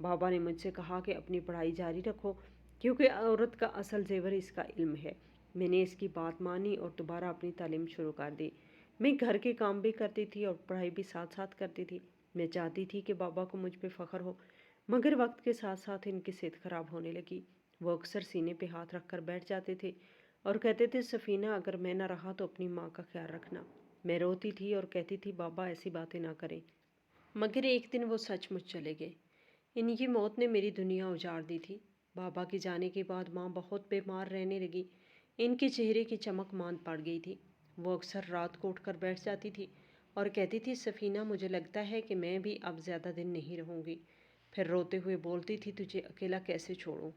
بابا نے مجھ سے کہا کہ اپنی پڑھائی جاری رکھو کیونکہ عورت کا اصل زیور اس کا علم ہے۔ میں نے اس کی بات مانی اور دوبارہ اپنی تعلیم شروع کر دی۔ میں گھر کے کام بھی کرتی تھی اور پڑھائی بھی ساتھ ساتھ کرتی تھی۔ میں چاہتی تھی کہ بابا کو مجھ پہ فخر ہو، مگر وقت کے ساتھ ساتھ ان کی صحت خراب ہونے لگی۔ وہ اکثر سینے پہ ہاتھ رکھ کر بیٹھ جاتے تھے اور کہتے تھے سفینہ اگر میں نہ رہا تو اپنی ماں کا خیال رکھنا۔ میں روتی تھی اور کہتی تھی بابا ایسی باتیں نہ کریں، مگر ایک دن وہ سچ مچ چلے گئے۔ ان کی موت نے میری دنیا اجاڑ دی تھی۔ بابا کے جانے کے بعد ماں بہت بیمار رہنے لگی۔ ان کے چہرے کی چمک ماند پڑ گئی تھی۔ وہ اکثر رات کو اٹھ کر بیٹھ جاتی تھی اور کہتی تھی سفینہ مجھے لگتا ہے کہ میں بھی اب زیادہ دن نہیں رہوں گی۔ پھر روتے ہوئے بولتی تھی تجھے اکیلا کیسے چھوڑوں؟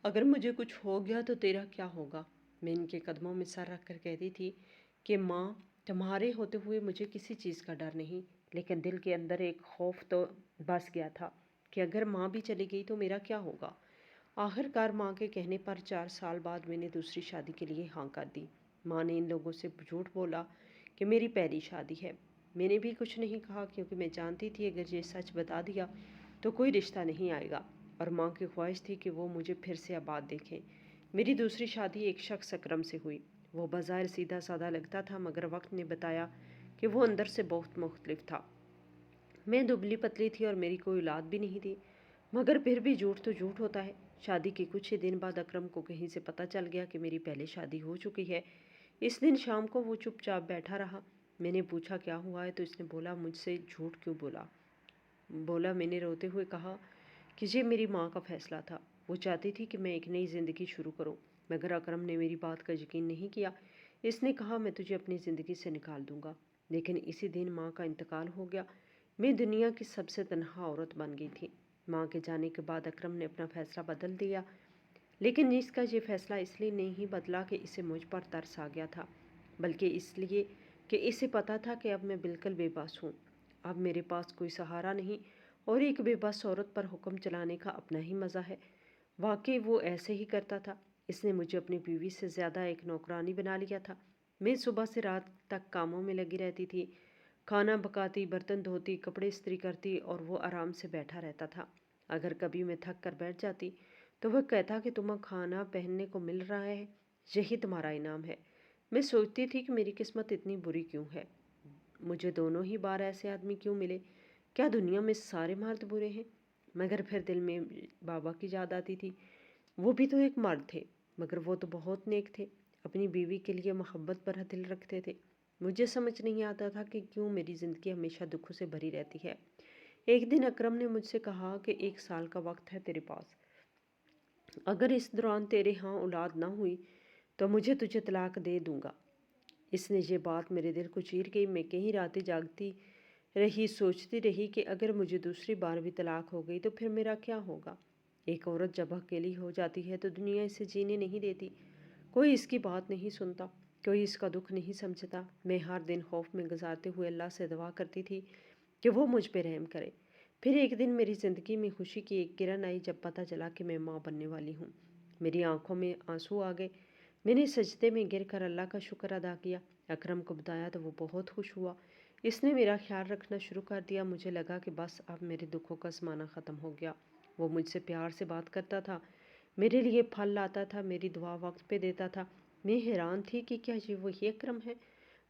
اگر مجھے کچھ ہو گیا تو تیرا کیا ہوگا؟ میں ان کے قدموں میں سر رکھ کر کہتی تھی کہ ماں تمہارے ہوتے ہوئے مجھے کسی چیز کا ڈر نہیں، لیکن دل کے اندر ایک خوف تو بس گیا تھا کہ اگر ماں بھی چلی گئی تو میرا کیا ہوگا؟ آخر کار ماں کے کہنے پر 4 سال بعد میں نے دوسری شادی کے لیے ہاں کر دی۔ ماں نے ان لوگوں سے جھوٹ بولا کہ میری پہلی شادی ہے۔ میں نے بھی کچھ نہیں کہا کیونکہ میں جانتی تھی اگر یہ سچ بتا دیا تو کوئی رشتہ نہیں آئے گا، اور ماں کی خواہش تھی کہ وہ مجھے پھر سے آباد دیکھیں۔ میری دوسری شادی ایک شخص اکرم سے ہوئی۔ وہ بظاہر سیدھا سادہ لگتا تھا مگر وقت نے بتایا کہ وہ اندر سے بہت مختلف تھا۔ میں دبلی پتلی تھی اور میری کوئی اولاد بھی نہیں تھی، مگر پھر بھی جھوٹ تو جھوٹ ہوتا ہے۔ شادی کے کچھ ہی دن بعد اکرم کو کہیں سے پتہ چل گیا کہ میری پہلے شادی ہو چکی ہے۔ اس دن شام کو وہ چپ چاپ بیٹھا رہا۔ میں نے پوچھا کیا ہوا ہے تو اس نے بولا مجھ سے جھوٹ کیوں بولا؟ میں نے روتے ہوئے کہا کہ یہ میری ماں کا فیصلہ تھا۔ وہ چاہتی تھی کہ میں ایک نئی زندگی شروع کروں، مگر اکرم نے میری بات کا یقین نہیں کیا۔ اس نے کہا میں تجھے اپنی زندگی سے نکال دوں گا۔ لیکن اسی دن ماں کا انتقال ہو گیا۔ میں دنیا کی سب سے تنہا عورت بن گئی تھی۔ ماں کے جانے کے بعد اکرم نے اپنا فیصلہ بدل دیا، لیکن اس کا یہ فیصلہ اس لیے نہیں بدلا کہ اسے مجھ پر ترس آ گیا تھا، بلکہ اس لیے کہ اسے پتا تھا کہ اب میں بالکل بے بس ہوں۔ اب میرے پاس کوئی سہارا نہیں اور ایک بے بس عورت پر حکم چلانے کا اپنا ہی مزہ ہے۔ واقعی وہ ایسے ہی کرتا تھا۔ اس نے مجھے اپنی بیوی سے زیادہ ایک نوکرانی بنا لیا تھا۔ میں صبح سے رات تک کاموں میں لگی رہتی تھی، کھانا پکاتی، برتن دھوتی، کپڑے استری کرتی اور وہ آرام سے بیٹھا رہتا تھا۔ اگر کبھی میں تھک کر بیٹھ جاتی تو وہ کہتا کہ تمہیں کھانا پہننے کو مل رہا ہے، یہی تمہارا انعام ہے۔ میں سوچتی تھی کہ میری قسمت اتنی بری کیوں ہے؟ مجھے دونوں ہی بار ایسے آدمی کیوں ملے؟ کیا دنیا میں سارے مرد برے ہیں؟ مگر پھر دل میں بابا کی یاد آتی تھی۔ وہ بھی تو ایک مرد تھے، مگر وہ تو بہت نیک تھے، اپنی بیوی کے لیے محبت بھرا دل رکھتے تھے۔ مجھے سمجھ نہیں آتا تھا کہ کیوں میری زندگی ہمیشہ دکھوں سے بھری رہتی ہے۔ ایک دن اکرم نے مجھ سے کہا کہ 1 سال کا وقت ہے تیرے پاس، اگر اس دوران تیرے ہاں اولاد نہ ہوئی تو مجھے تجھے طلاق دے دوں گا۔ اس نے یہ بات میرے دل کو چیر گئی۔ میں کئی راتیں جاگتی رہی، سوچتی رہی کہ اگر مجھے دوسری بار بھی طلاق ہو گئی تو پھر میرا کیا ہوگا؟ ایک عورت جب اکیلی ہو جاتی ہے تو دنیا اسے جینے نہیں دیتی، کوئی اس کی بات نہیں سنتا، کوئی اس کا دکھ نہیں سمجھتا۔ میں ہر دن خوف میں گزارتے ہوئے اللہ سے دعا کرتی تھی کہ وہ مجھ پہ رحم کرے۔ پھر ایک دن میری زندگی میں خوشی کی ایک کرن آئی جب پتہ چلا کہ میں ماں بننے والی ہوں۔ میری آنکھوں میں آنسو آ گئے۔ میں نے سجدے میں گر کر اللہ کا شکر ادا کیا۔ اکرم کو بتایا تو وہ بہت خوش ہوا۔ اس نے میرا خیال رکھنا شروع کر دیا۔ مجھے لگا کہ بس اب میرے دکھوں کا زمانہ ختم ہو گیا۔ وہ مجھ سے پیار سے بات کرتا تھا، میرے لیے پھل لاتا تھا، میری دعا وقت پہ دیتا تھا۔ میں حیران تھی کہ کیا یہ وہی اکرم ہے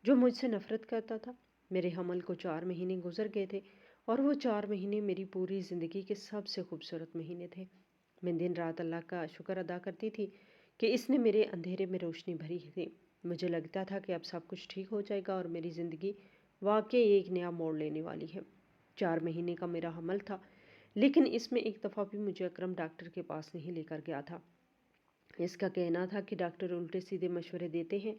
جو مجھ سے نفرت کرتا تھا؟ میرے حمل کو 4 مہینے گزر گئے تھے اور وہ 4 مہینے میری پوری زندگی کے سب سے خوبصورت مہینے تھے۔ میں دن رات اللہ کا شکر ادا کرتی تھی کہ اس نے میرے اندھیرے میں روشنی بھری تھی۔ مجھے لگتا تھا کہ اب سب کچھ ٹھیک ہو جائے گا اور میری زندگی واقعی ایک نیا موڑ لینے والی ہے۔ 4 مہینے کا میرا حمل تھا، لیکن اس میں ایک دفعہ بھی مجھے اکرم ڈاکٹر کے پاس نہیں لے کر گیا تھا۔ اس کا کہنا تھا کہ ڈاکٹر الٹے سیدھے مشورے دیتے ہیں،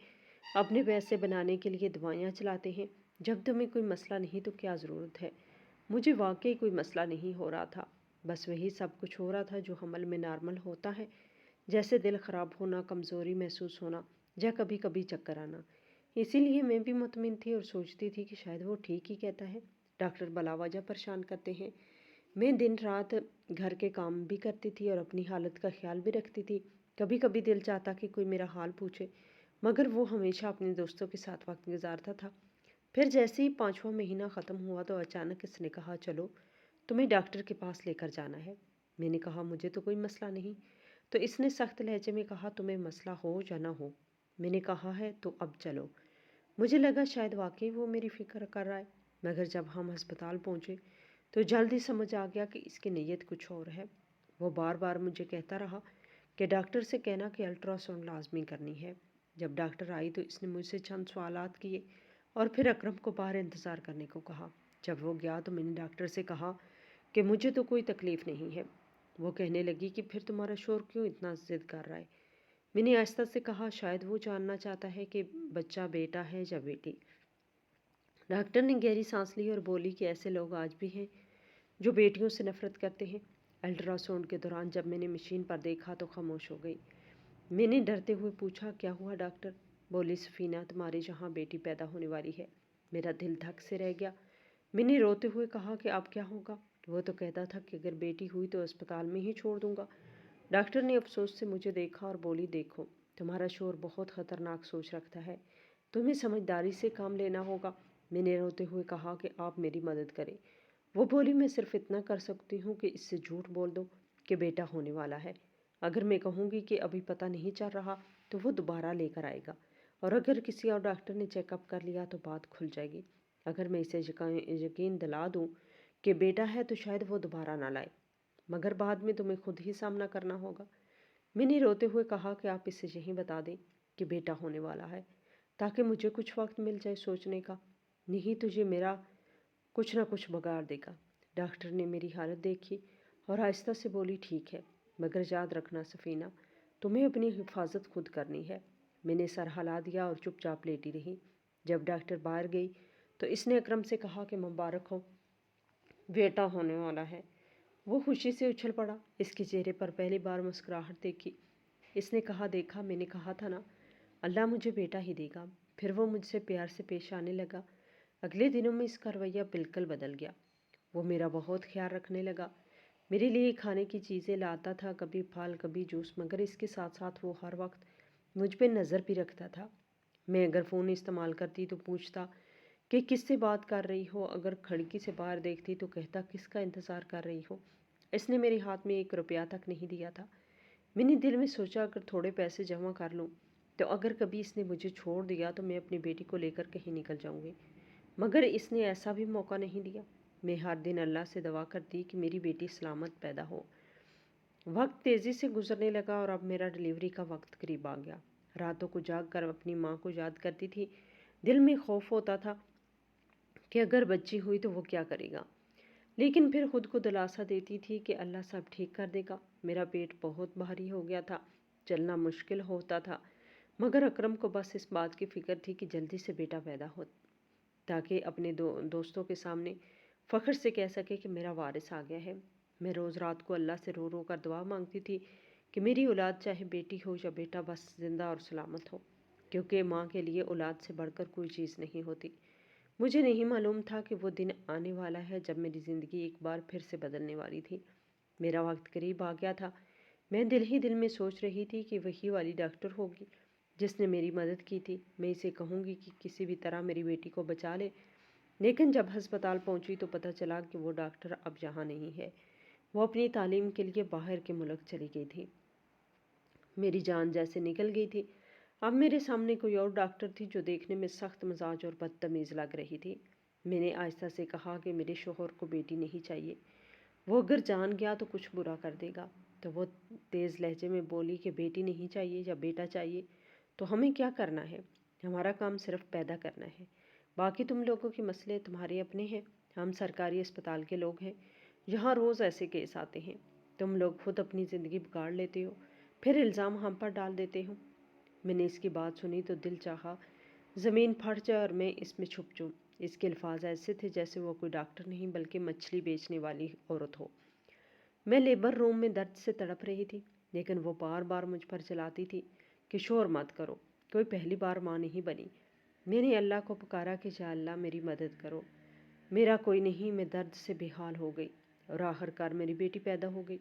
اپنے پیسے بنانے کے لیے دوائیاں چلاتے ہیں، جب تمہیں کوئی مسئلہ نہیں تو کیا ضرورت ہے؟ مجھے واقعی کوئی مسئلہ نہیں ہو رہا تھا، بس وہی سب کچھ ہو رہا تھا جو حمل میں نارمل ہوتا ہے، جیسے دل خراب ہونا، کمزوری محسوس ہونا یا کبھی کبھی چکر آنا۔ اسی لیے میں بھی مطمئن تھی اور سوچتی تھی کہ شاید وہ ٹھیک ہی کہتا ہے، ڈاکٹر بلا وجہ پریشان کرتے ہیں۔ میں دن رات گھر کے کام بھی کرتی تھی اور اپنی حالت کا خیال بھی رکھتی تھی۔ کبھی کبھی دل چاہتا کہ کوئی میرا حال پوچھے، مگر وہ ہمیشہ اپنے دوستوں کے ساتھ وقت گزارتا تھا۔ پھر جیسے ہی 5واں مہینہ ختم ہوا تو اچانک اس نے کہا چلو تمہیں ڈاکٹر کے پاس لے کر جانا ہے۔ میں نے کہا مجھے تو کوئی مسئلہ نہیں۔ تو اس نے سخت لہجے میں کہا تمہیں مسئلہ ہو یا نہ ہو، میں نے کہا ہے تو اب چلو۔ مجھے لگا شاید واقعی وہ میری فکر کر رہا ہے، مگر جب ہم ہسپتال پہنچے تو جلدی سمجھ آ گیا کہ اس کی نیت کچھ اور ہے۔ وہ بار بار مجھے کہتا رہا کہ ڈاکٹر سے کہنا کہ الٹرا ساؤنڈ لازمی کرنی ہے۔ جب ڈاکٹر آئی تو اس نے مجھ سے چند سوالات کیے اور پھر اکرم کو باہر انتظار کرنے کو کہا۔ جب وہ گیا تو میں نے ڈاکٹر سے کہا کہ مجھے تو کوئی تکلیف نہیں ہے۔ وہ کہنے لگی کہ پھر تمہارا شوہر کیوں اتنا ضد کر رہا ہے؟ میں نے آہستہ سے کہا شاید وہ جاننا چاہتا ہے کہ بچہ بیٹا ہے یا بیٹی۔ ڈاکٹر نے گہری سانس لی اور بولی کہ ایسے لوگ آج بھی ہیں جو بیٹیوں سے نفرت کرتے ہیں۔ الٹرا ساؤنڈ کے دوران جب میں نے مشین پر دیکھا تو خاموش ہو گئی۔ میں نے ڈرتے ہوئے پوچھا کیا ہوا ڈاکٹر؟ بولی سفینہ تمہارے یہاں بیٹی پیدا ہونے والی ہے۔ میرا دل دھک سے رہ گیا۔ میں نے روتے ہوئے کہا کہ اب کیا ہوگا؟ وہ تو کہتا تھا کہ اگر بیٹی ہوئی تو اسپتال میں ہی چھوڑ دوں گا۔ ڈاکٹر نے افسوس سے مجھے دیکھا اور بولی دیکھو تمہارا شوہر بہت خطرناک سوچ رکھتا ہے، تمہیں سمجھداری سے کام لینا ہوگا۔ میں نے روتے ہوئے کہا کہ آپ میری مدد کریں۔ وہ بولی میں صرف اتنا کر سکتی ہوں کہ اس سے جھوٹ بول دو کہ بیٹا ہونے والا ہے۔ اگر میں کہوں گی کہ ابھی پتہ نہیں چل رہا تو وہ دوبارہ لے کر آئے گا، اور اگر کسی اور ڈاکٹر نے چیک اپ کر لیا تو بات کھل جائے گی۔ اگر میں اسے یقین دلا دوں کہ بیٹا ہے تو شاید وہ دوبارہ نہ لائے، مگر بعد میں تمہیں خود ہی سامنا کرنا ہوگا۔ میں نے روتے ہوئے کہا کہ آپ اسے یہی بتا دیں کہ بیٹا ہونے والا ہے تاکہ مجھے کچھ وقت مل جائے سوچنے کا، نہیں تو یہ میرا کچھ نہ کچھ بگاڑ دے گا۔ ڈاکٹر نے میری حالت دیکھی اور آہستہ سے بولی ٹھیک ہے، مگر یاد رکھنا سفینہ تمہیں اپنی حفاظت خود کرنی ہے۔ میں نے سر ہلا دیا اور چپ چاپ لیٹی رہی۔ جب ڈاکٹر باہر گئی تو اس نے اکرم سے کہا کہ مبارک ہو، بیٹا ہونے والا ہے۔ وہ خوشی سے اچھل پڑا۔ اس کے چہرے پر پہلی بار مسکراہٹ دیکھی۔ اس نے کہا دیکھا میں نے کہا تھا نا، اللہ مجھے بیٹا ہی دے گا۔ پھر وہ مجھ سے پیار سے پیش آنے لگا۔ اگلے دنوں میں اس کا رویہ بالکل بدل گیا۔ وہ میرا بہت خیال رکھنے لگا، میرے لیے کھانے کی چیزیں لاتا تھا، کبھی پھل کبھی جوس، مگر اس کے ساتھ ساتھ وہ ہر وقت مجھ پہ نظر بھی رکھتا تھا۔ میں اگر فون استعمال کرتی تو پوچھتا کہ کس سے بات کر رہی ہو، اگر کھڑکی سے باہر دیکھتی تو کہتا کس کا انتظار کر رہی ہو۔ اس نے میرے ہاتھ میں 1 روپیہ تک نہیں دیا تھا۔ میں نے دل میں سوچا اگر تھوڑے پیسے جمع کر لوں تو اگر کبھی اس نے مجھے چھوڑ دیا تو میں اپنی بیٹی کو لے کر کہیں نکل جاؤں گی، مگر اس نے ایسا بھی موقع نہیں دیا۔ میں ہر دن اللہ سے دعا کرتی کہ میری بیٹی سلامت پیدا ہو۔ وقت تیزی سے گزرنے لگا اور اب میرا ڈیلیوری کا وقت قریب آ گیا۔ راتوں کو جاگ کر اپنی ماں کو یاد کرتی تھی۔ دل میں خوف ہوتا تھا کہ اگر بچی ہوئی تو وہ کیا کرے گا، لیکن پھر خود کو دلاسا دیتی تھی کہ اللہ سب ٹھیک کر دے گا۔ میرا پیٹ بہت بھاری ہو گیا تھا، چلنا مشکل ہوتا تھا، مگر اکرم کو بس اس بات کی فکر تھی کہ جلدی سے بیٹا پیدا ہو تاکہ اپنے دوستوں کے سامنے فخر سے کہہ سکے کہ میرا وارث آ گیا ہے۔ میں روز رات کو اللہ سے رو رو کر دعا مانگتی تھی کہ میری اولاد چاہے بیٹی ہو یا بیٹا بس زندہ اور سلامت ہو، کیونکہ ماں کے لیے اولاد سے بڑھ کر کوئی چیز نہیں ہوتی۔ مجھے نہیں معلوم تھا کہ وہ دن آنے والا ہے جب میری زندگی ایک بار پھر سے بدلنے والی تھی۔ میرا وقت قریب آ گیا تھا۔ میں دل ہی دل میں سوچ رہی تھی کہ وہی والی ڈاکٹر ہوگی جس نے میری مدد کی تھی۔ میں اسے کہوں گی کہ کسی بھی طرح میری بیٹی کو بچا لے۔ لیکن جب ہسپتال پہنچی تو پتہ چلا کہ وہ ڈاکٹر اب یہاں نہیں ہے، وہ اپنی تعلیم کے لیے باہر کے ملک چلی گئی تھی۔ میری جان جیسے نکل گئی تھی۔ اب میرے سامنے کوئی اور ڈاکٹر تھی جو دیکھنے میں سخت مزاج اور بدتمیز لگ رہی تھی۔ میں نے آہستہ سے کہا کہ میرے شوہر کو بیٹی نہیں چاہیے، وہ اگر جان گیا تو کچھ برا کر دے گا۔ تو وہ تیز لہجے میں بولی کہ بیٹی نہیں چاہیے یا بیٹا چاہیے تو ہمیں کیا کرنا ہے؟ ہمارا کام صرف پیدا کرنا ہے، باقی تم لوگوں کے مسئلے تمہارے اپنے ہیں۔ ہم سرکاری اسپتال کے لوگ ہیں، یہاں روز ایسے کیس آتے ہیں، تم لوگ خود اپنی زندگی بگاڑ لیتے ہو، پھر الزام ہم پر ڈال دیتے ہو۔ میں نے اس کی بات سنی تو دل چاہا زمین پھٹ جائے اور میں اس میں چھپ جاؤں۔ اس کے الفاظ ایسے تھے جیسے وہ کوئی ڈاکٹر نہیں بلکہ مچھلی بیچنے والی عورت ہو۔ میں لیبر روم میں درد سے تڑپ رہی تھی، لیکن وہ بار بار مجھ پر چلاتی تھی کہ شور مت کرو، کوئی پہلی بار ماں نہیں بنی۔ میں نے اللہ کو پکارا کہ یا اللہ میری مدد کرو، میرا کوئی نہیں۔ میں درد سے بے حال ہو گئی اور آخر کار میری بیٹی پیدا ہو گئی۔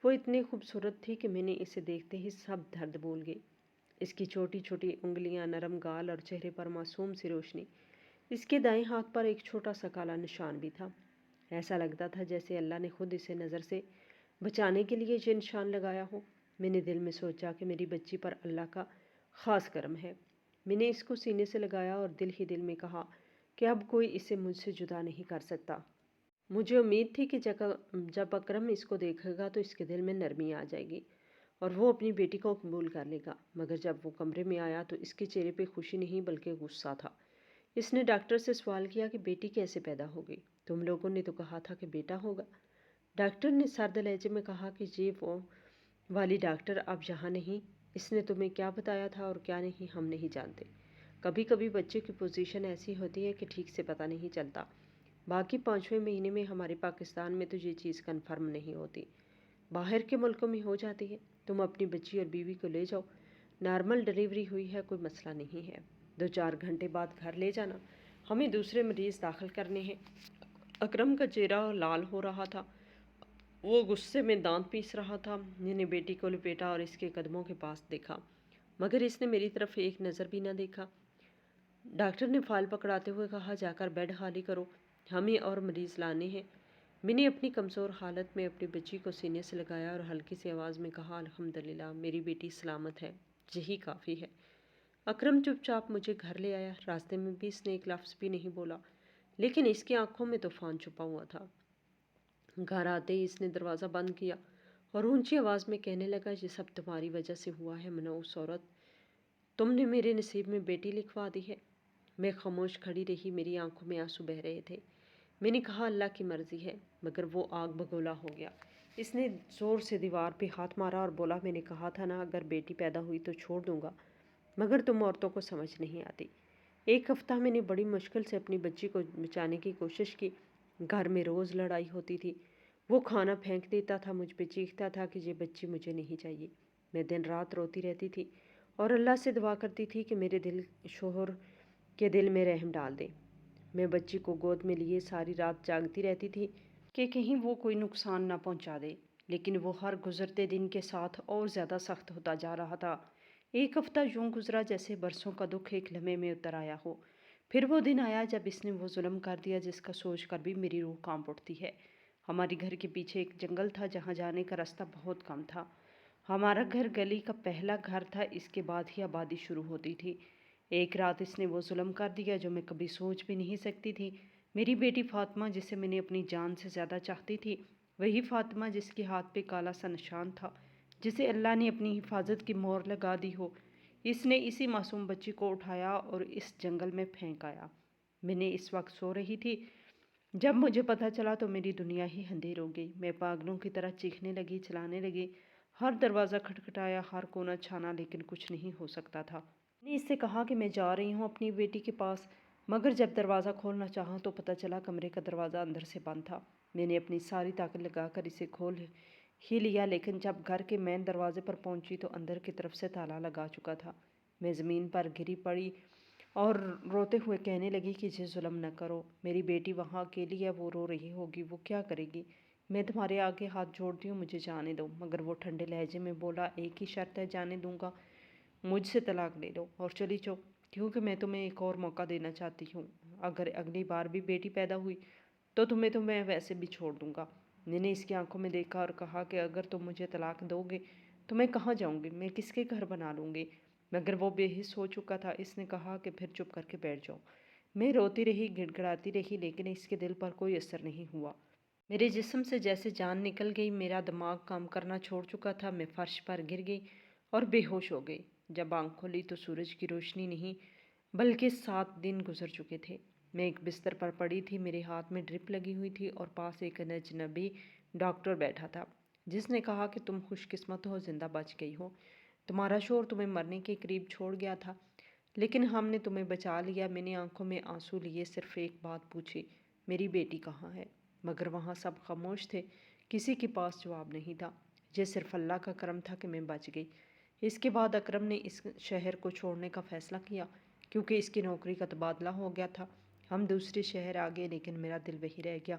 وہ اتنی خوبصورت تھی کہ میں نے اسے دیکھتے ہی سب درد بھول گئی۔ اس کی چھوٹی چھوٹی انگلیاں، نرم گال اور چہرے پر معصوم سی روشنی۔ اس کے دائیں ہاتھ پر ایک چھوٹا سا کالا نشان بھی تھا۔ ایسا لگتا تھا جیسے اللہ نے خود اسے نظر سے بچانے کے لیے یہ نشان لگایا ہو۔ میں نے دل میں سوچا کہ میری بچی پر اللہ کا خاص کرم ہے۔ میں نے اس کو سینے سے لگایا اور دل ہی دل میں کہا کہ اب کوئی اسے مجھ سے جدا نہیں کر سکتا۔ مجھے امید تھی کہ جب اکرم اس کو دیکھے گا تو اس کے دل میں نرمی آ جائے گی اور وہ اپنی بیٹی کو قبول کر لے گا، مگر جب وہ کمرے میں آیا تو اس کے چہرے پہ خوشی نہیں بلکہ غصہ تھا۔ اس نے ڈاکٹر سے سوال کیا کہ بیٹی کیسے پیدا ہوگی؟ تم لوگوں نے تو کہا تھا کہ بیٹا ہوگا۔ ڈاکٹر نے سرد لہجے میں کہا کہ جی وہ والی ڈاکٹر اب یہاں نہیں، اس نے تمہیں کیا بتایا تھا اور کیا نہیں ہم نہیں جانتے۔ کبھی کبھی بچے کی پوزیشن ایسی ہوتی ہے کہ ٹھیک سے پتہ نہیں چلتا۔ باقی 5ویں مہینے میں ہمارے پاکستان میں تو یہ چیز کنفرم نہیں ہوتی، باہر کے ملکوں میں ہو جاتی ہے۔ تم اپنی بچی اور بیوی کو لے جاؤ، نارمل ڈلیوری ہوئی ہے، کوئی مسئلہ نہیں ہے، 2-4 گھنٹے بعد گھر لے جانا، ہمیں دوسرے مریض داخل کرنے ہیں۔ اکرم کا چہرہ لال ہو رہا تھا، وہ غصے میں دانت پیس رہا تھا۔ میں نے بیٹی کو لپیٹا اور اس کے قدموں کے پاس دیکھا، مگر اس نے میری طرف ایک نظر بھی نہ دیکھا۔ ڈاکٹر نے فائل پکڑاتے ہوئے کہا جا کر بیڈ خالی کرو، ہمیں اور مریض لانے ہیں۔ میں نے اپنی کمزور حالت میں اپنی بچی کو سینے سے لگایا اور ہلکی سی آواز میں کہا الحمدللہ میری بیٹی سلامت ہے، یہی کافی ہے۔ اکرم چپ چاپ مجھے گھر لے آیا، راستے میں بھی اس نے ایک لفظ بھی نہیں بولا، لیکن اس کی آنکھوں میں طوفان چھپا ہوا تھا۔ گھر آتے ہی اس نے دروازہ بند کیا اور اونچی آواز میں کہنے لگا یہ سب تمہاری وجہ سے ہوا ہے منحوس عورت، تم نے میرے نصیب میں بیٹی لکھوا دی ہے۔ میں خاموش کھڑی رہی، میری آنکھوں میں آنسو بہہ رہے تھے۔ میں نے کہا اللہ کی مرضی ہے، مگر وہ آگ بگولا ہو گیا۔ اس نے زور سے دیوار پہ ہاتھ مارا اور بولا میں نے کہا تھا نا اگر بیٹی پیدا ہوئی تو چھوڑ دوں گا، مگر تم عورتوں کو سمجھ نہیں آتی۔ 1 ہفتہ میں نے بڑی مشکل سے اپنی بچی کو بچانے کی کوشش کی، گھر میں روز لڑائی ہوتی تھی، وہ کھانا پھینک دیتا تھا، مجھ پہ چیختا تھا کہ یہ بچی مجھے نہیں چاہیے۔ میں دن رات روتی رہتی تھی اور اللہ سے دعا کرتی تھی کہ میرے شوہر کے دل میں رحم ڈال دے۔ میں بچی کو گود میں لیے ساری رات جاگتی رہتی تھی کہ کہیں وہ کوئی نقصان نہ پہنچا دے، لیکن وہ ہر گزرتے دن کے ساتھ اور زیادہ سخت ہوتا جا رہا تھا۔ 1 ہفتہ یوں گزرا جیسے برسوں کا دکھ ایک لمحے میں اتر آیا ہو۔ پھر وہ دن آیا جب اس نے وہ ظلم کر دیا جس کا سوچ کر بھی میری روح کانپ اٹھتی ہے۔ ہمارے گھر کے پیچھے ایک جنگل تھا جہاں جانے کا راستہ بہت کم تھا۔ ہمارا گھر گلی کا پہلا گھر تھا، اس کے بعد ہی آبادی شروع ہوتی تھی۔ ایک رات اس نے وہ ظلم کر دیا جو میں کبھی سوچ بھی نہیں سکتی تھی۔ میری بیٹی فاطمہ جسے میں نے اپنی جان سے زیادہ چاہتی تھی، وہی فاطمہ جس کے ہاتھ پہ کالا سا نشان تھا، جسے اللہ نے اپنی حفاظت کی مہر لگا دی ہو، اس نے اسی معصوم بچی کو اٹھایا اور اس جنگل میں پھینک آیا۔ میں نے اس وقت سو رہی تھی، جب مجھے پتہ چلا تو میری دنیا ہی اندھیر ہو گئی۔ میں پاگلوں کی طرح چیخنے لگی، چلانے لگی، ہر دروازہ کھٹکھٹایا، ہر کونا چھانا، لیکن کچھ نہیں ہو سکتا تھا۔ میں نے اس سے کہا کہ میں جا رہی ہوں اپنی بیٹی کے پاس، مگر جب دروازہ کھولنا چاہا تو پتہ چلا کمرے کا دروازہ اندر سے بند تھا۔ میں نے اپنی ساری طاقت لگا کر اسے کھول ہی لیا، لیکن جب گھر کے مین دروازے پر پہنچی تو اندر کی طرف سے تالا لگا چکا تھا۔ میں زمین پر گری پڑی اور روتے ہوئے کہنے لگی کہ یہ ظلم نہ کرو، میری بیٹی وہاں اکیلی ہے، وہ رو رہی ہوگی، وہ کیا کرے گی؟ میں تمہارے آگے ہاتھ جوڑتی ہوں، مجھے جانے دو۔ مگر وہ ٹھنڈے لہجے میں بولا ایک ہی شرط ہے، جانے دوں گا، مجھ سے طلاق لے لو اور چلی جاؤ، کیونکہ میں تمہیں ایک اور موقع دینا چاہتی ہوں۔ اگر اگلی بار بھی بیٹی پیدا ہوئی تو میں ویسے بھی چھوڑ دوں گا۔ میں نے اس کی آنکھوں میں دیکھا اور کہا کہ اگر تم مجھے طلاق دو گے تو میں کہاں جاؤں گی، میں کس کے گھر بنا لوں گی؟ مگر وہ بے حس ہو چکا تھا۔ اس نے کہا کہ پھر چپ کر کے بیٹھ جاؤ۔ میں روتی رہی، گڑ گڑاتی رہی، لیکن اس کے دل پر کوئی اثر نہیں ہوا۔ میرے جسم سے جیسے جان نکل گئی، میرا دماغ کام کرنا چھوڑ چکا تھا، میں فرش پر گر گئی اور بے ہوش ہو گئی۔ جب آنکھ کھولی تو سورج کی روشنی نہیں بلکہ 7 دن گزر چکے تھے۔ میں ایک بستر پر پڑی تھی، میرے ہاتھ میں ڈرپ لگی ہوئی تھی اور پاس ایک اجنبی ڈاکٹر بیٹھا تھا جس نے کہا کہ تم خوش قسمت ہو، زندہ بچ گئی ہو، تمہارا شوہر تمہیں مرنے کے قریب چھوڑ گیا تھا لیکن ہم نے تمہیں بچا لیا۔ میں نے آنکھوں میں آنسو لیے صرف ایک بات پوچھی، میری بیٹی کہاں ہے؟ مگر وہاں سب خاموش تھے، کسی کے پاس جواب نہیں تھا۔ یہ صرف اللہ کا کرم تھا کہ میں بچ گئی۔ اس کے بعد اکرم نے اس شہر کو چھوڑنے کا فیصلہ کیا کیونکہ اس کی نوکری کا تبادلہ ہو گیا تھا۔ ہم دوسرے شہر آ گئے، لیکن میرا دل وہی رہ گیا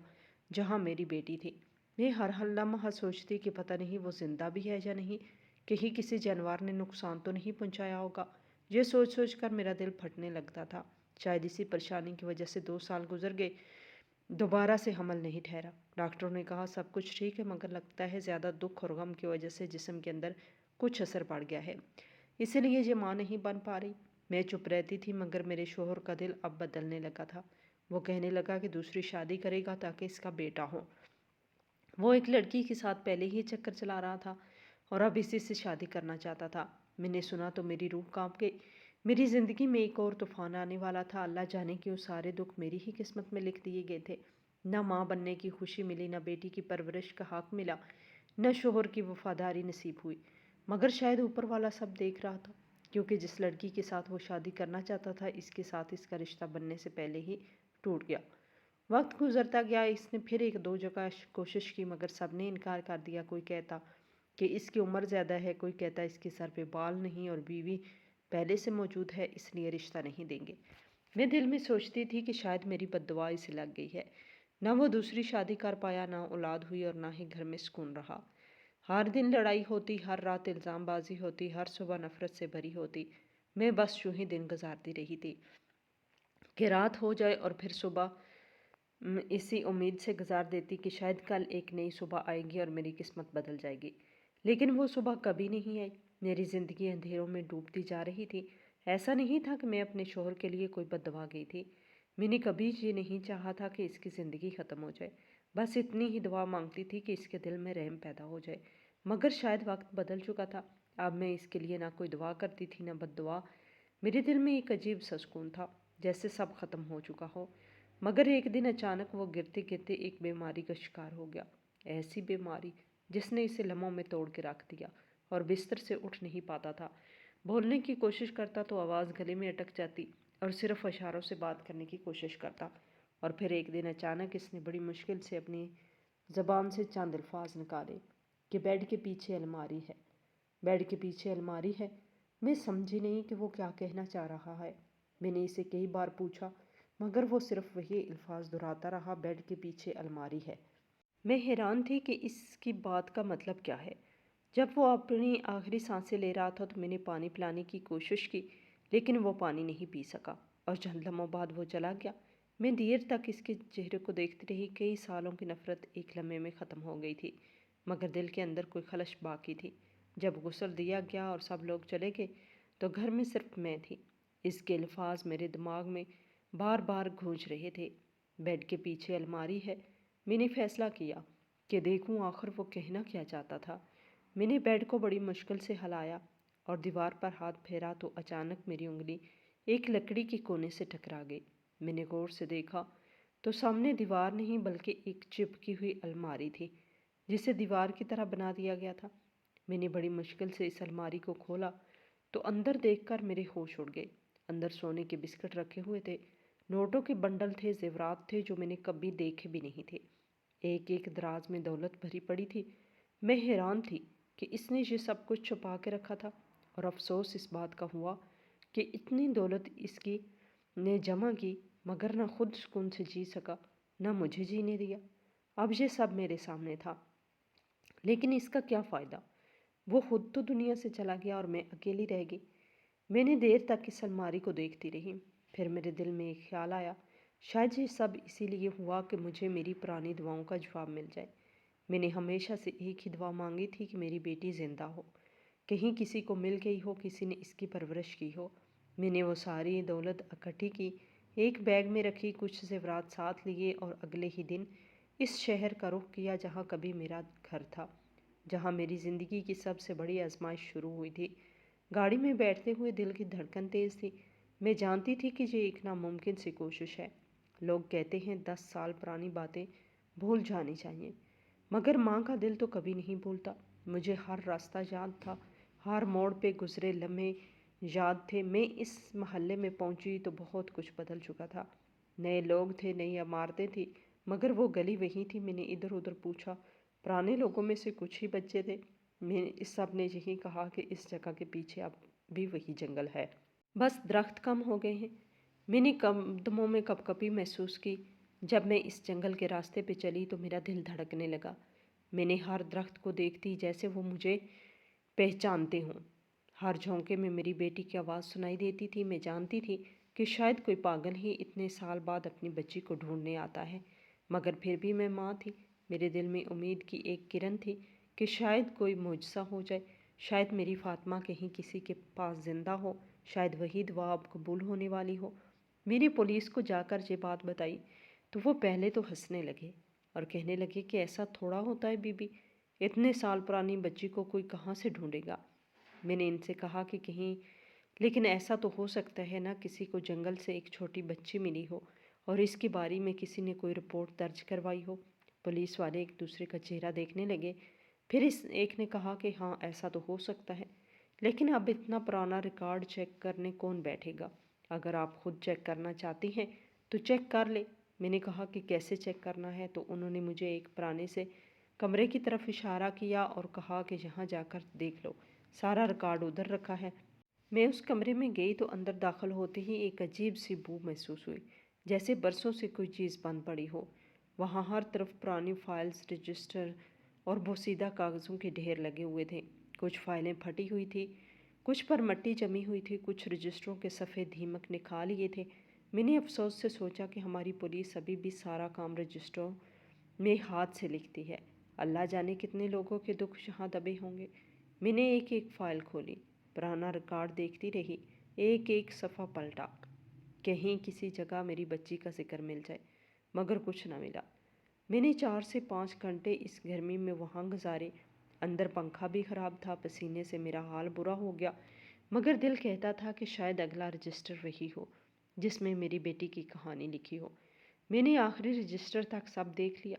جہاں میری بیٹی تھی۔ میں ہر لمحہ سوچتی کہ پتہ نہیں وہ زندہ بھی ہے یا نہیں، کہیں کسی جانور نے نقصان تو نہیں پہنچایا ہوگا۔ یہ سوچ کر میرا دل پھٹنے لگتا تھا۔ شاید اسی پریشانی کی وجہ سے 2 سال گزر گئے۔ دوبارہ سے حمل نہیں ٹھہرا۔ ڈاکٹروں نے کہا سب کچھ ٹھیک ہے، مگر لگتا ہے زیادہ دکھ اور غم کی وجہ سے جسم کے اندر کچھ اثر پڑ گیا ہے، اسی لیے یہ ماں نہیں بن پا رہی۔ میں چپ رہتی تھی، مگر میرے شوہر کا دل اب بدلنے لگا تھا۔ وہ کہنے لگا کہ دوسری شادی کرے گا تاکہ اس کا بیٹا ہو۔ وہ ایک لڑکی کے ساتھ پہلے ہی چکر چلا رہا تھا اور اب اسی سے شادی کرنا چاہتا تھا۔ میں نے سنا تو میری روح کانپ گئی۔ میری زندگی میں ایک اور طوفان آنے والا تھا۔ اللہ جانے کہ وہ سارے دکھ میری ہی قسمت میں لکھ دیے گئے تھے۔ نہ ماں بننے کی خوشی ملی، نہ بیٹی کی پرورش کا حق ملا، نہ شوہر کی وفاداری نصیب ہوئی۔ مگر شاید اوپر والا سب دیکھ رہا تھا، کیونکہ جس لڑکی کے ساتھ وہ شادی کرنا چاہتا تھا، اس کے ساتھ اس کا رشتہ بننے سے پہلے ہی ٹوٹ گیا۔ وقت گزرتا گیا، اس نے پھر ایک دو جگہ کوشش کی، مگر سب نے انکار کر دیا۔ کوئی کہتا کہ اس کی عمر زیادہ ہے، کوئی کہتا اس کے سر پہ بال نہیں اور بیوی پہلے سے موجود ہے، اس لیے رشتہ نہیں دیں گے۔ میں دل میں سوچتی تھی کہ شاید میری بد دعا اسے لگ گئی ہے۔ نہ وہ دوسری شادی کر پایا، نہ اولاد ہوئی اور نہ ہی گھر میں سکون رہا۔ ہر دن لڑائی ہوتی، ہر رات الزام بازی ہوتی، ہر صبح نفرت سے بھری ہوتی۔ میں بس یوں ہی دن گزارتی رہی تھی کہ رات ہو جائے اور پھر صبح اسی امید سے گزار دیتی کہ شاید کل ایک نئی صبح آئے گی اور میری قسمت بدل جائے گی۔ لیکن وہ صبح کبھی نہیں آئی۔ میری زندگی اندھیروں میں ڈوبتی جا رہی تھی۔ ایسا نہیں تھا کہ میں اپنے شوہر کے لیے کوئی بد دعا گئی تھی۔ میں نے کبھی یہ نہیں چاہا تھا کہ اس کی زندگی ختم ہو جائے۔ بس اتنی ہی دعا مانگتی تھی کہ اس کے دل میں رحم پیدا ہو جائے۔ مگر شاید وقت بدل چکا تھا۔ اب میں اس کے لیے نہ کوئی دعا کرتی تھی، نہ بد دعا۔ میرے دل میں ایک عجیب سا سکون تھا، جیسے سب ختم ہو چکا ہو۔ مگر ایک دن اچانک وہ گرتے گرتے ایک بیماری کا شکار ہو گیا۔ ایسی بیماری جس نے اسے لمحوں میں توڑ کے رکھ دیا اور بستر سے اٹھ نہیں پاتا تھا۔ بولنے کی کوشش کرتا تو آواز گلے میں اٹک جاتی اور صرف اشاروں سے بات کرنے کی کوشش کرتا۔ اور پھر ایک دن اچانک اس نے بڑی مشکل سے اپنی زبان سے چند الفاظ نکالے کہ بیڈ کے پیچھے الماری ہے۔ بیڈ کے پیچھے الماری ہے۔ میں سمجھی نہیں کہ وہ کیا کہنا چاہ رہا ہے۔ میں نے اسے کئی بار پوچھا، مگر وہ صرف وہی الفاظ دہراتا رہا، بیڈ کے پیچھے الماری ہے۔ میں حیران تھی کہ اس کی بات کا مطلب کیا ہے۔ جب وہ اپنی آخری سانسیں لے رہا تھا تو میں نے پانی پلانے کی کوشش کی، لیکن وہ پانی نہیں پی سکا اور چند لمحوں بعد وہ چلا گیا۔ میں دیر تک اس کے چہرے کو دیکھتی رہی۔ کئی سالوں کی نفرت ایک لمحے میں ختم ہو گئی تھی، مگر دل کے اندر کوئی خلش باقی تھی۔ جب غسل دیا گیا اور سب لوگ چلے گئے تو گھر میں صرف میں تھی۔ اس کے الفاظ میرے دماغ میں بار بار گونج رہے تھے۔ بیڈ کے پیچھے الماری ہے۔ میں نے فیصلہ کیا کہ دیکھوں آخر وہ کہنا کیا چاہتا تھا۔ میں نے بیڈ کو بڑی مشکل سے ہلایا اور دیوار پر ہاتھ پھیرا تو اچانک میری انگلی ایک لکڑی کے کونے سے ٹکرا گئی۔ میں نے غور سے دیکھا تو سامنے دیوار نہیں بلکہ ایک چپکی ہوئی الماری تھی، جسے دیوار کی طرح بنا دیا گیا تھا۔ میں نے بڑی مشکل سے اس الماری کو کھولا تو اندر دیکھ کر میرے ہوش اڑ گئے۔ اندر سونے کے بسکٹ رکھے ہوئے تھے، نوٹوں کے بنڈل تھے، زیورات تھے جو میں نے کبھی دیکھے بھی نہیں تھے۔ ایک ایک دراز میں دولت بھری پڑی تھی۔ میں حیران تھی کہ اس نے یہ سب کچھ چھپا کے رکھا تھا، اور افسوس اس بات کا ہوا کہ اتنی دولت اس کی نے جمع کی، مگر نہ خود سکون سے جی سکا، نہ مجھے جینے دیا۔ اب یہ سب میرے سامنے تھا، لیکن اس کا کیا فائدہ؟ وہ خود تو دنیا سے چلا گیا اور میں اکیلی رہ گئی۔ میں نے دیر تک اس الماری کو دیکھتی رہی۔ پھر میرے دل میں ایک خیال آیا، شاید یہ سب اسی لیے ہوا کہ مجھے میری پرانی دعاؤں کا جواب مل جائے۔ میں نے ہمیشہ سے ایک ہی دعا مانگی تھی کہ میری بیٹی زندہ ہو، کہیں کسی کو مل گئی ہو، کسی نے اس کی پرورش کی ہو۔ میں نے وہ ساری دولت اکٹھی کی، ایک بیگ میں رکھی، کچھ زیورات ساتھ لیے اور اگلے ہی دن اس شہر کا رخ کیا جہاں کبھی میرا گھر تھا، جہاں میری زندگی کی سب سے بڑی آزمائش شروع ہوئی تھی۔ گاڑی میں بیٹھتے ہوئے دل کی دھڑکن تیز تھی۔ میں جانتی تھی کہ یہ ایک ناممکن سی کوشش ہے۔ لوگ کہتے ہیں 10 سال پرانی باتیں بھول جانی چاہیے، مگر ماں کا دل تو کبھی نہیں بھولتا۔ مجھے ہر راستہ یاد تھا، ہر موڑ پہ گزرے لمحے یاد تھے۔ میں اس محلے میں پہنچی تو بہت کچھ بدل چکا تھا۔ نئے لوگ تھے، نئی عمارتیں تھیں، مگر وہ گلی وہی تھی۔ میں نے ادھر ادھر پوچھا، پرانے لوگوں میں سے کچھ ہی بچے تھے۔ سب نے یہی کہا کہ اس جگہ کے پیچھے اب بھی وہی جنگل ہے، بس درخت کم ہو گئے ہیں۔ میں نے قدموں میں کپکپی محسوس کی۔ جب میں اس جنگل کے راستے پہ چلی تو میرا دل دھڑکنے لگا۔ میں نے ہر درخت کو دیکھتی جیسے وہ مجھے پہچانتے ہوں۔ ہر جھونکے میں میری بیٹی کی آواز سنائی دیتی تھی۔ میں جانتی تھی کہ شاید کوئی پاگل ہی اتنے سال بعد اپنی بچی کو ڈھونڈنے آتا ہے، مگر پھر بھی میں ماں تھی۔ میرے دل میں امید کی ایک کرن تھی کہ شاید کوئی معجزہ ہو جائے، شاید میری فاطمہ کہیں کسی کے پاس زندہ ہو، شاید وہی دعا اب قبول ہونے والی ہو۔ میری پولیس کو جا کر یہ بات بتائی تو وہ پہلے تو ہنسنے لگے اور کہنے لگے کہ ایسا تھوڑا ہوتا ہے بی بی، اتنے سال پرانی بچی کو کوئی کہاں سے ڈھونڈے گا۔ میں نے ان سے کہا کہ کہیں لیکن ایسا تو ہو سکتا ہے نا، کسی کو جنگل سے ایک چھوٹی بچی ملی ہو اور اس کے بارے میں کسی نے کوئی رپورٹ درج کروائی ہو۔ پولیس والے ایک دوسرے کا چہرہ دیکھنے لگے، پھر اس ایک نے کہا کہ ہاں ایسا تو ہو سکتا ہے، لیکن اب اتنا پرانا ریکارڈ چیک کرنے کون بیٹھے گا؟ اگر آپ خود چیک کرنا چاہتی ہیں تو چیک کر لیں۔ میں نے کہا کہ کیسے چیک کرنا ہے، تو انہوں نے مجھے ایک پرانے سے کمرے کی طرف اشارہ کیا اور کہا کہ یہاں جا کر دیکھ لو، سارا ریکارڈ ادھر رکھا ہے۔ میں اس کمرے میں گئی تو اندر داخل ہوتے ہی ایک عجیب سی بو محسوس ہوئی، جیسے برسوں سے کوئی چیز بند پڑی ہو۔ وہاں ہر طرف پرانی فائلز، رجسٹر اور بوسیدہ کاغذوں کے ڈھیر لگے ہوئے تھے۔ کچھ فائلیں پھٹی ہوئی تھی، کچھ پر مٹی جمی ہوئی تھی، کچھ رجسٹروں کے صفحے دیمک نے کھا لیے تھے۔ میں نے افسوس سے سوچا کہ ہماری پولیس ابھی بھی سارا کام رجسٹروں میں ہاتھ سے لکھتی ہے۔ اللہ جانے کتنے لوگوں کے دکھ یہاں دبے ہوں گے۔ میں نے ایک ایک فائل کھولی، پرانا ریکارڈ دیکھتی رہی، ایک ایک صفحہ پلٹا، کہیں کسی جگہ میری بچی کا ذکر مل جائے، مگر کچھ نہ ملا۔ میں نے 4 سے 5 گھنٹے اس گرمی میں وہاں گزارے۔ اندر پنکھا بھی خراب تھا، پسینے سے میرا حال برا ہو گیا، مگر دل کہتا تھا کہ شاید اگلا رجسٹر وہی ہو جس میں میری بیٹی کی کہانی لکھی ہو۔ میں نے آخری رجسٹر تک سب دیکھ لیا،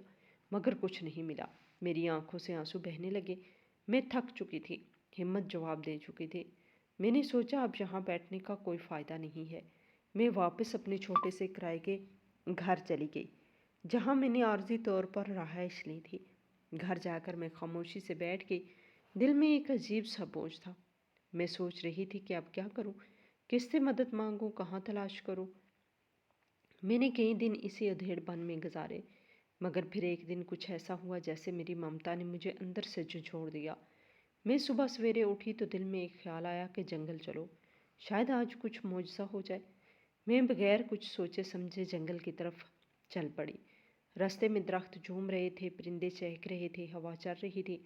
مگر کچھ نہیں ملا۔ میری آنکھوں سے آنسو بہنے لگے، میں تھک چکی تھی، ہمت جواب دے چکی تھی۔ میں نے سوچا اب یہاں بیٹھنے کا کوئی فائدہ نہیں ہے۔ میں واپس اپنے چھوٹے سے کرائے کے گھر چلی گئی، جہاں میں نے عارضی طور پر رہائش لی تھی۔ گھر جا کر میں خاموشی سے بیٹھ گئی، دل میں ایک عجیب سا بوجھ تھا۔ میں سوچ رہی تھی کہ اب کیا کروں، کس سے مدد مانگوں، کہاں تلاش کروں۔ میں نے کئی دن اسی ادھیڑ پن میں گزارے، مگر پھر ایک دن کچھ ایسا ہوا جیسے میری ممتا نے مجھے اندر سے جھنجھوڑ دیا۔ میں صبح سویرے اٹھی تو دل میں ایک خیال آیا کہ جنگل چلو، شاید آج کچھ معجزہ ہو جائے۔ میں بغیر کچھ سوچے سمجھے جنگل کی طرف چل پڑی۔ راستے میں درخت جھوم رہے تھے، پرندے چہک رہے تھے، ہوا چل رہی تھی،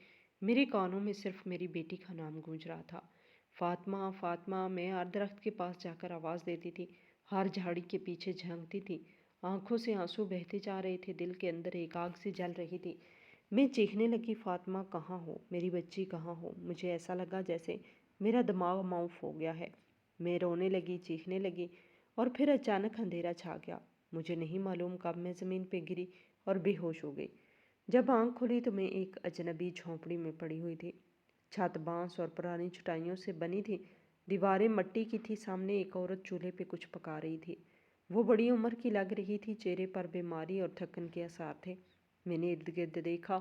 میرے کانوں میں صرف میری بیٹی کا نام گونج رہا تھا، فاطمہ فاطمہ۔ میں ہر درخت کے پاس جا کر آواز دیتی تھی، ہر جھاڑی کے پیچھے جھانکتی تھی، آنکھوں سے آنسو بہتے جا رہے تھے، دل کے اندر ایک آگ سی جل رہی تھی۔ میں چیخنے لگی، فاطمہ کہاں ہو، میری بچی کہاں ہو؟ مجھے ایسا لگا جیسے میرا دماغ معاف ہو گیا ہے۔ میں رونے لگی، چیخنے لگی، اور پھر اچانک اندھیرا چھا گیا۔ مجھے نہیں معلوم کب میں زمین پہ گری اور بے ہوش ہو گئی۔ جب آنکھ کھلی تو میں ایک اجنبی جھونپڑی میں پڑی ہوئی تھی۔ چھت بانس اور پرانی چٹائیوں سے بنی تھی، دیواریں مٹی کی تھی، سامنے ایک عورت چولہے پہ کچھ پکا رہی تھی۔ وہ بڑی عمر کی لگ رہی تھی، چہرے پر بیماری اور تھکن کے آثار تھے۔ میں نے ارد گرد دیکھا،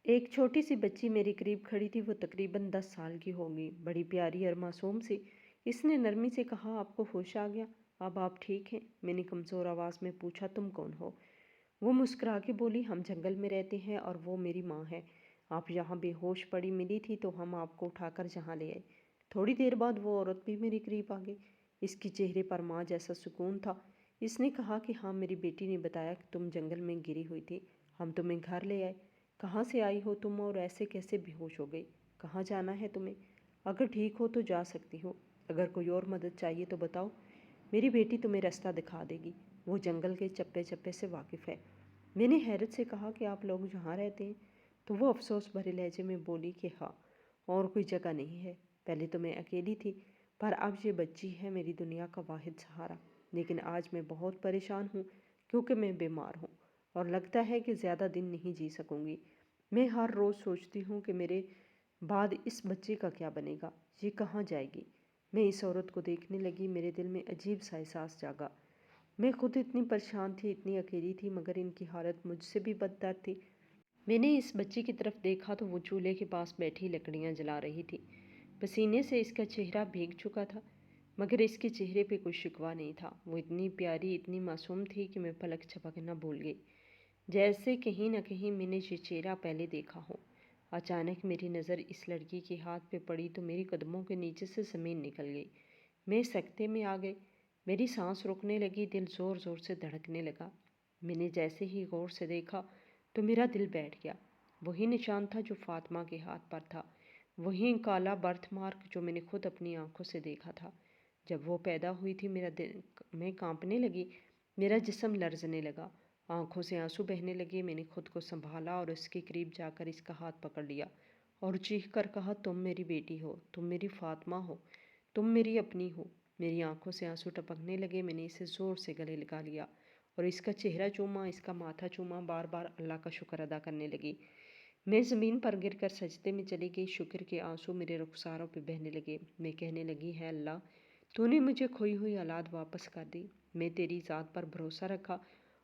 ایک چھوٹی سی بچی میرے قریب کھڑی تھی، وہ تقریباً 10 سال کی ہوگی، بڑی پیاری اور معصوم سی۔ اس نے نرمی سے کہا، آپ کو ہوش آ گیا، اب آپ ٹھیک ہیں؟ میں نے کمزور آواز میں پوچھا، تم کون ہو؟ وہ مسکرا کے بولی، ہم جنگل میں رہتے ہیں اور وہ میری ماں ہے، آپ یہاں بے ہوش پڑی ملی تھی تو ہم آپ کو اٹھا کر یہاں لے آئے۔ تھوڑی دیر بعد وہ عورت بھی میرے قریب آ گئی، اس کی چہرے پر ماں جیسا سکون تھا۔ اس نے کہا کہ ہاں، میری بیٹی نے بتایا کہ تم جنگل میں گری ہوئی تھی، ہم تمہیں گھر لے آئے۔ کہاں سے آئی ہو تم اور ایسے کیسے بے ہوش ہو گئی؟ کہاں جانا ہے تمہیں؟ اگر ٹھیک ہو تو جا سکتی ہو، اگر کوئی اور مدد چاہیے تو بتاؤ، میری بیٹی تمہیں راستہ دکھا دے گی، وہ جنگل کے چپے چپے سے واقف ہے۔ میں نے حیرت سے کہا کہ آپ لوگ یہاں رہتے ہیں؟ تو وہ افسوس بھرے لہجے میں بولی کہ ہاں، اور کوئی جگہ نہیں ہے، پہلے تو میں اکیلی تھی، پر اب یہ بچی ہے میری دنیا کا واحد سہارا، لیکن آج میں بہت پریشان ہوں کیونکہ میں بیمار ہوں اور لگتا ہے کہ زیادہ دن نہیں جی سکوں گی۔ میں ہر روز سوچتی ہوں کہ میرے بعد اس بچے کا کیا بنے گا، یہ کہاں جائے گی۔ میں اس عورت کو دیکھنے لگی، میرے دل میں عجیب سا احساس جاگا۔ میں خود اتنی پریشان تھی، اتنی اکیلی تھی، مگر ان کی حالت مجھ سے بھی بدتر تھی۔ میں نے اس بچی کی طرف دیکھا تو وہ چولہے کے پاس بیٹھی لکڑیاں جلا رہی تھی، پسینے سے اس کا چہرہ بھیگ چکا تھا، مگر اس کے چہرے پہ کوئی شکوہ نہیں تھا۔ وہ اتنی پیاری، اتنی معصوم تھی کہ میں پلک جھپکنا بھول گئی، جیسے کہیں نہ کہیں میں نے یہ چہرہ پہلے دیکھا ہو۔ اچانک میری نظر اس لڑکی کے ہاتھ پہ پڑی تو میری قدموں کے نیچے سے زمین نکل گئی، میں سکتے میں آ گئی، میری سانس رکنے لگی، دل زور زور سے دھڑکنے لگا۔ میں نے جیسے ہی غور سے دیکھا تو میرا دل بیٹھ گیا۔ وہی نشان تھا جو فاطمہ کے ہاتھ پر تھا، وہی کالا برتھ مارک جو میں نے خود اپنی آنکھوں سے دیکھا تھا۔ جب وہ پیدا ہوئی تھی میرا دل میں کانپنے لگی، میرا جسم لرزنے لگا، آنکھوں سے آنسو بہنے لگے۔ میں نے خود کو سنبھالا اور اس کے قریب جا کر اس کا ہاتھ پکڑ لیا اور چیخ کر کہا، تم میری بیٹی ہو، تم میری فاطمہ ہو، تم میری اپنی ہو۔ میری آنکھوں سے آنسو ٹپکنے لگے۔ میں نے اسے زور سے گلے لگا لیا اور اس کا چہرہ چوما، اس کا ماتھا چوما، بار بار اللہ کا شکر ادا کرنے لگی۔ میں زمین پر گر کر سجدے میں چلی گئی۔ شکر کے آنسو میرے رخساروں پہ بہنے لگے۔ میں کہنے لگی، ہے اللہ، تو نے مجھے کھوئی ہوئی اولاد واپس کر دی۔ میں تیری ذات پر بھروسہ رکھا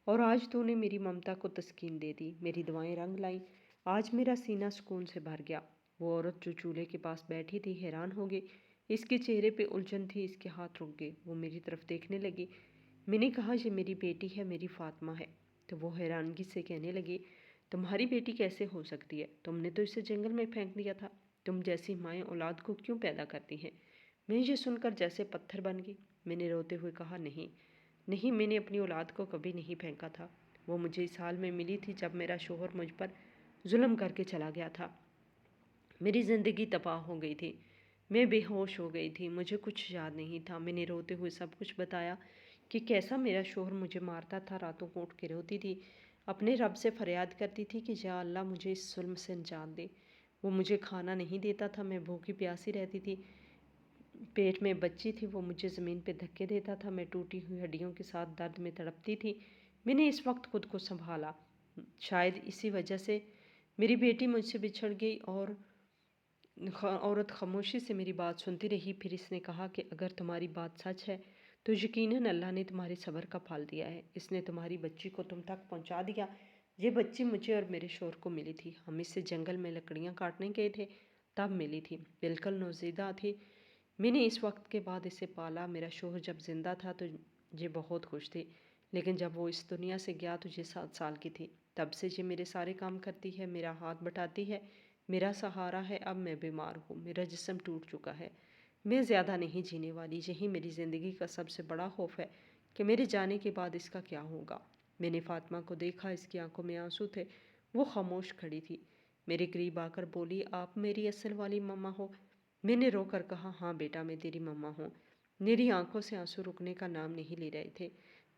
اور آج تو نے میری ممتا کو تسکین دے دی، میری دعائیں رنگ لائیں۔ آج میرا سینہ سکون سے بھر گیا۔ وہ عورت جو چولہے کے پاس بیٹھی تھی حیران ہو گئی۔ اس کے چہرے پہ الجھن تھی، اس کے ہاتھ رک گئے۔ وہ میری طرف دیکھنے لگی۔ میں نے کہا، یہ میری بیٹی ہے، میری فاطمہ ہے۔ تو وہ حیرانگی سے کہنے لگی، تمہاری بیٹی کیسے ہو سکتی ہے؟ تم نے تو اسے جنگل میں پھینک دیا تھا۔ تم جیسی مائیں اولاد کو کیوں پیدا کرتی ہیں؟ میں یہ سن کر جیسے پتھر بن گئی۔ میں نے روتے ہوئے کہا، نہیں، میں نے اپنی اولاد کو کبھی نہیں پھینکا تھا۔ وہ مجھے اس حال میں ملی تھی جب میرا شوہر مجھ پر ظلم کر کے چلا گیا تھا۔ میری زندگی تباہ ہو گئی تھی، میں بے ہوش ہو گئی تھی، مجھے کچھ یاد نہیں تھا۔ میں نے روتے ہوئے سب کچھ بتایا کہ کیسا میرا شوہر مجھے مارتا تھا، راتوں کو اٹھ کے روتی تھی، اپنے رب سے فریاد کرتی تھی کہ یا اللہ مجھے اس ظلم سے نجات دے۔ وہ مجھے کھانا نہیں دیتا تھا، میں بھوکی پیاسی رہتی تھی۔ پیٹ میں بچی تھی، وہ مجھے زمین پہ دھکے دیتا تھا، میں ٹوٹی ہوئی ہڈیوں کے ساتھ درد میں تڑپتی تھی۔ میں نے اس وقت خود کو سنبھالا۔ شاید اسی وجہ سے میری بیٹی مجھ سے بچھڑ گئی اور عورت خاموشی سے میری بات سنتی رہی۔ پھر اس نے کہا کہ اگر تمہاری بات سچ ہے تو یقیناً اللہ نے تمہارے صبر کا پھل دیا ہے، اس نے تمہاری بچی کو تم تک پہنچا دیا۔ یہ بچی مجھے اور میرے شوہر کو ملی تھی، ہم اس سے جنگل میں لکڑیاں کاٹنے گئے تھے تب ملی تھی، بالکل نوزائیدہ تھی۔ میں نے اس وقت کے بعد اسے پالا۔ میرا شوہر جب زندہ تھا تو یہ بہت خوش تھی، لیکن جب وہ اس دنیا سے گیا تو یہ 7 سال کی تھی۔ تب سے یہ میرے سارے کام کرتی ہے، میرا ہاتھ بٹاتی ہے، میرا سہارا ہے۔ اب میں بیمار ہوں، میرا جسم ٹوٹ چکا ہے، میں زیادہ نہیں جینے والی۔ یہی میری زندگی کا سب سے بڑا خوف ہے کہ میرے جانے کے بعد اس کا کیا ہوگا۔ میں نے فاطمہ کو دیکھا، اس کی آنکھوں میں آنسو تھے، وہ خاموش کھڑی تھی۔ میرے قریب آ کر بولی، آپ میری اصل والی ماما ہو؟ میں نے رو کر کہا، ہاں بیٹا، میں تیری ماما ہوں۔ میری آنکھوں سے آنسو رکنے کا نام نہیں لے رہے تھے۔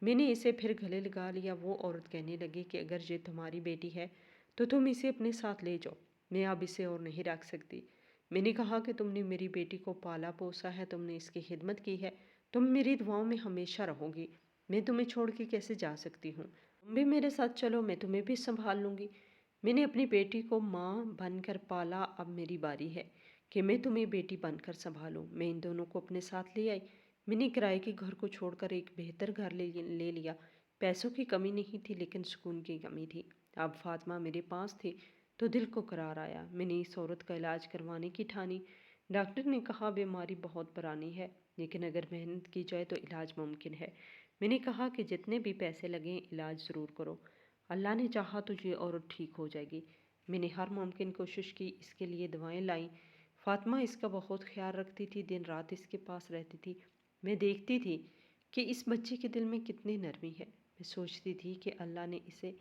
میں نے اسے پھر گلے لگا لیا۔ وہ عورت کہنے لگی کہ اگر یہ تمہاری بیٹی ہے تو تم اسے اپنے ساتھ لے جاؤ، میں اب اسے اور نہیں رکھ سکتی۔ میں نے کہا کہ تم نے میری بیٹی کو پالا پوسا ہے، تم نے اس کی خدمت کی ہے، تم میری دعاؤں میں ہمیشہ رہو گی، میں تمہیں چھوڑ کے کیسے جا سکتی ہوں؟ تم بھی میرے ساتھ چلو، میں تمہیں بھی سنبھال لوں گی۔ میں نے اپنی بیٹی کو ماں بن کر پالا، اب میری باری ہے کہ میں تمہیں بیٹی بن کر سنبھالوں۔ میں ان دونوں کو اپنے ساتھ لے آئی۔ میں نے کرائے کے گھر کو چھوڑ کر ایک بہتر گھر لے لیا۔ پیسوں کی کمی نہیں تھی لیکن سکون کی کمی تھی۔ اب فاطمہ میرے پاس تھی تو دل کو قرار آیا۔ میں نے اس عورت کا علاج کروانے کی ٹھانی۔ ڈاکٹر نے کہا بیماری بہت پرانی ہے لیکن اگر محنت کی جائے تو علاج ممکن ہے۔ میں نے کہا کہ جتنے بھی پیسے لگیں علاج ضرور کرو، اللہ نے چاہا تو یہ عورت ٹھیک ہو جائے گی۔ میں نے ہر ممکن کوشش کی، اس کے لیے دوائیں لائیں۔ فاطمہ اس کا بہت خیال رکھتی تھی، دن رات اس کے پاس رہتی تھی۔ میں دیکھتی تھی کہ اس بچے کے دل میں کتنی نرمی ہے۔ میں سوچتی تھی کہ اللہ نے اسے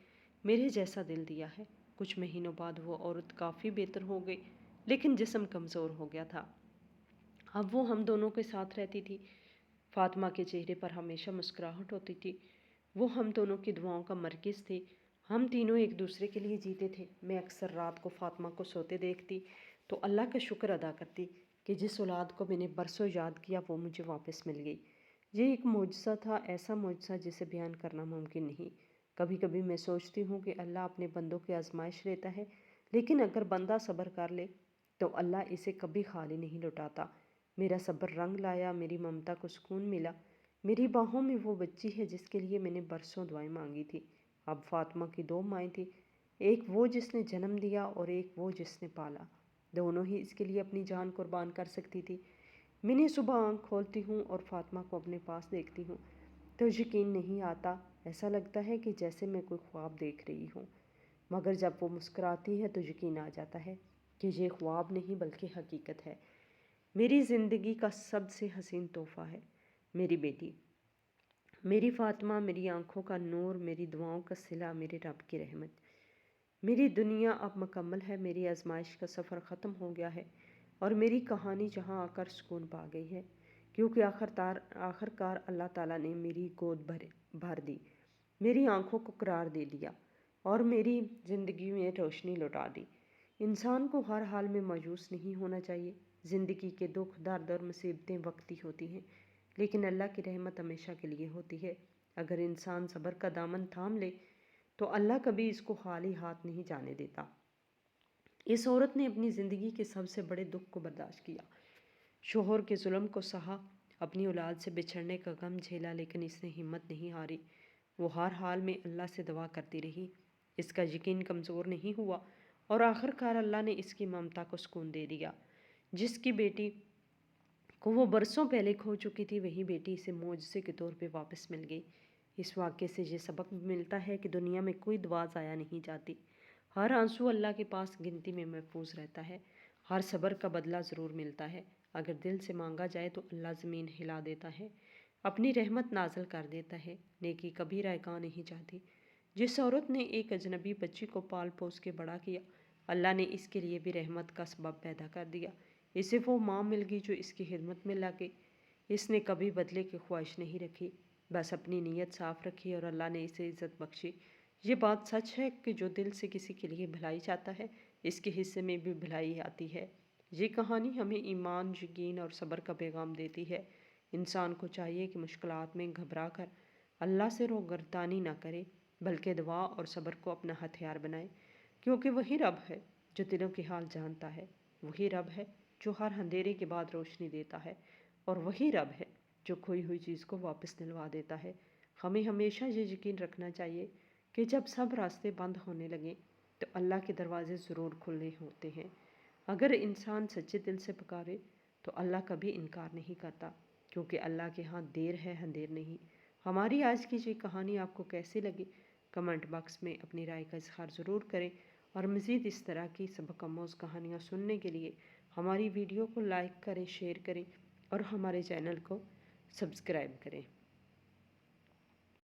میرے جیسا دل دیا ہے۔ کچھ مہینوں بعد وہ عورت کافی بہتر ہو گئی لیکن جسم کمزور ہو گیا تھا۔ اب وہ ہم دونوں کے ساتھ رہتی تھی۔ فاطمہ کے چہرے پر ہمیشہ مسکراہٹ ہوتی تھی، وہ ہم دونوں کی دعاؤں کا مرکز تھی، ہم تینوں ایک دوسرے کے لیے جیتے تھے۔ میں اکثر رات کو فاطمہ کو سوتے دیکھتی تو اللہ کا شکر ادا کرتی کہ جس اولاد کو میں نے برسوں یاد کیا وہ مجھے واپس مل گئی۔ یہ ایک معجزہ تھا، ایسا معجزہ جسے بیان کرنا ممکن نہیں۔ کبھی کبھی میں سوچتی ہوں کہ اللہ اپنے بندوں کی آزمائش لیتا ہے، لیکن اگر بندہ صبر کر لے تو اللہ اسے کبھی خالی نہیں لوٹاتا۔ میرا صبر رنگ لایا، میری ممتا کو سکون ملا۔ میری باہوں میں وہ بچی ہے جس کے لیے میں نے برسوں دعائیں مانگی تھی۔ اب فاطمہ کی 2 مائیں تھیں، ایک وہ جس نے جنم دیا اور ایک وہ جس نے پالا۔ دونوں ہی اس کے لیے اپنی جان قربان کر سکتی تھی۔ میں نے صبح آنکھ کھولتی ہوں اور فاطمہ کو اپنے پاس دیکھتی ہوں تو یقین نہیں آتا، ایسا لگتا ہے کہ جیسے میں کوئی خواب دیکھ رہی ہوں، مگر جب وہ مسکراتی ہے تو یقین آ جاتا ہے کہ یہ خواب نہیں بلکہ حقیقت ہے۔ میری زندگی کا سب سے حسین تحفہ ہے میری بیٹی۔ میری فاطمہ، میری آنکھوں کا نور، میری دعاؤں کا صلہ، میرے رب کی رحمت۔ میری دنیا اب مکمل ہے، میری آزمائش کا سفر ختم ہو گیا ہے اور میری کہانی جہاں آ کر سکون پا گئی ہے، کیونکہ آخر کار اللہ تعالیٰ نے میری گود بھر دی، میری آنکھوں کو قرار دے دیا اور میری زندگی میں روشنی لوٹا دی۔ انسان کو ہر حال میں مایوس نہیں ہونا چاہیے۔ زندگی کے دکھ، درد اور مصیبتیں وقتی ہوتی ہیں، لیکن اللہ کی رحمت ہمیشہ کے لیے ہوتی ہے۔ اگر انسان صبر کا دامن تھام لے تو اللہ کبھی اس کو خالی ہاتھ نہیں جانے دیتا۔ اس عورت نے اپنی زندگی کے سب سے بڑے دکھ کو برداشت کیا، شوہر کے ظلم کو سہا، اپنی اولاد سے بچھڑنے کا غم جھیلا، لیکن اس نے ہمت نہیں ہاری۔ وہ ہر حال میں اللہ سے دعا کرتی رہی، اس کا یقین کمزور نہیں ہوا اور آخر کار اللہ نے اس کی ممتا کو سکون دے دیا۔ جس کی بیٹی کو وہ برسوں پہلے کھو چکی تھی، وہی بیٹی اسے معجزے کے طور پہ واپس مل گئی۔ اس واقعے سے یہ سبق ملتا ہے کہ دنیا میں کوئی دعا ضائع نہیں جاتی، ہر آنسو اللہ کے پاس گنتی میں محفوظ رہتا ہے، ہر صبر کا بدلہ ضرور ملتا ہے۔ اگر دل سے مانگا جائے تو اللہ زمین ہلا دیتا ہے، اپنی رحمت نازل کر دیتا ہے۔ نیکی کبھی رائگاں نہیں جاتی۔ جس عورت نے ایک اجنبی بچی کو پال پوس کے بڑا کیا، اللہ نے اس کے لیے بھی رحمت کا سبب پیدا کر دیا۔ اسے وہ ماں مل گئی جو اس کی خدمت میں لگے۔ اس نے کبھی بدلے کی خواہش نہیں رکھی، بس اپنی نیت صاف رکھی اور اللہ نے اسے عزت بخشی۔ یہ بات سچ ہے کہ جو دل سے کسی کے لیے بھلائی چاہتا ہے، اس کے حصے میں بھی بھلائی آتی ہے۔ یہ کہانی ہمیں ایمان، یقین اور صبر کا پیغام دیتی ہے۔ انسان کو چاہیے کہ مشکلات میں گھبرا کر اللہ سے روگردانی نہ کرے، بلکہ دعا اور صبر کو اپنا ہتھیار بنائے، کیونکہ وہی رب ہے جو دلوں کے حال جانتا ہے، وہی رب ہے جو ہر اندھیرے کے بعد روشنی دیتا ہے، اور وہی رب ہے جو کھوئی ہوئی چیز کو واپس دلوا دیتا ہے۔ ہمیں ہمیشہ یہ یقین رکھنا چاہیے کہ جب سب راستے بند ہونے لگیں تو اللہ کے دروازے ضرور کھلے ہوتے ہیں۔ اگر انسان سچے دل سے پکارے تو اللہ کبھی انکار نہیں کرتا، کیونکہ اللہ کے ہاں دیر ہے اندھیر نہیں۔ ہماری آج کی یہ کہانی آپ کو کیسی لگی؟ کمنٹ باکس میں اپنی رائے کا اظہار ضرور کریں، اور مزید اس طرح کی سبق آموز کہانیاں سننے کے لیے ہماری ویڈیو کو لائک کریں، شیئر کریں اور ہمارے چینل کو سبسکرائب کریں۔